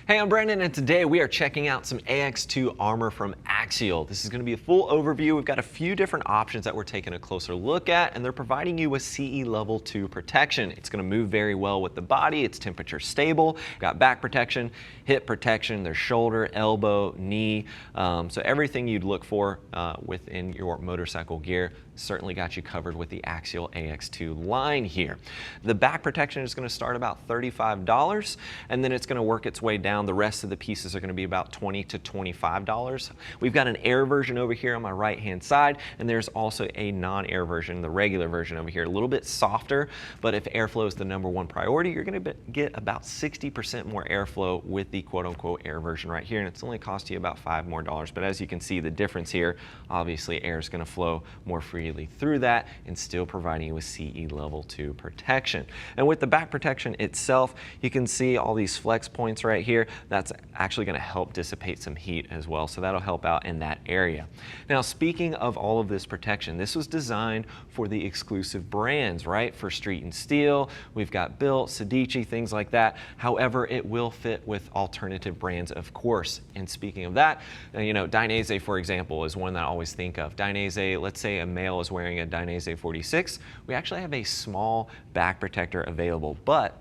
Hey, I'm Brandon, and today we are checking out some AX2 armor from Axial. This is going to be a full overview. We've got a few different options that we're taking a closer look at, and they're providing you with CE level 2 protection. It's going to move very well with the body. It's temperature stable. Got back protection, hip protection, there's shoulder, elbow, knee. So everything you'd look for within your motorcycle gear. Certainly got you covered with the Axial AX2 line here. The back protection is going to start about $35, and then it's going to work its way down. The rest of the pieces are going to be about $20 to $25. We've got an Air version over here on my right hand side, and there's also a non-Air version, the regular version over here, a little bit softer, but if airflow is the #1 priority, you're going to get about 60% more airflow with the quote-unquote Air version right here, and it's only cost you about $5 more. But as you can see, the difference here, obviously Air is going to flow more freely through that and still providing you with CE level 2 protection. And with the back protection itself, you can see all these flex points right here. That's actually going to help dissipate some heat as well, so that'll help out in that area. Now, speaking of all of this protection, this was designed for the exclusive brands, right? For Street and Steel, we've got Built, Sedici, things like that. However, it will fit with alternative brands, of course. And speaking of that, you know, Dainese, for example, is one that I always think of. Dainese, let's say a male is wearing a Dainese 46, we actually have a small back protector available, but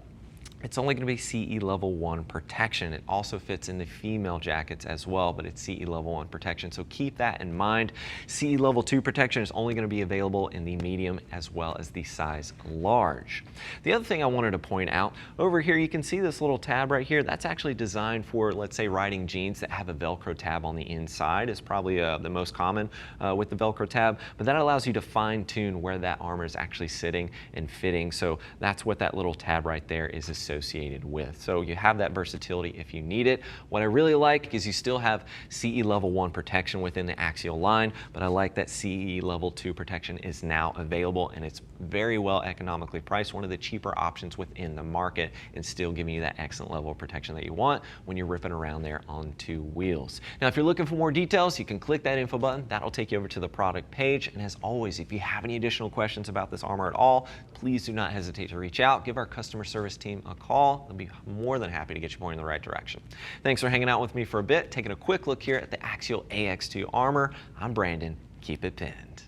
it's only going to be CE level 1 protection. It also fits in the female jackets as well, but it's CE level 1 protection. So keep that in mind. CE level 2 protection is only going to be available in the medium as well as the size large. The other thing I wanted to point out, over here you can see this little tab right here. That's actually designed for, let's say, riding jeans that have a Velcro tab on the inside. Is probably the most common with the Velcro tab, but that allows you to fine tune where that armor is actually sitting and fitting. So that's what that little tab right there is associated with. So you have that versatility if you need it. What I really like is you still have CE level 1 protection within the Axial line, but I like that CE level 2 protection is now available, and it's very well economically priced, one of the cheaper options within the market, and still giving you that excellent level of protection that you want when you're ripping around there on 2 wheels. Now, if you're looking for more details, you can click that info button. That'll take you over to the product page. And as always, if you have any additional questions about this armor at all, please do not hesitate to reach out. Give our customer service team a call. They'll be more than happy to get you pointed in the right direction. Thanks for hanging out with me for a bit, taking a quick look here at the Axial AX2 armor. I'm Brandon. Keep it pinned.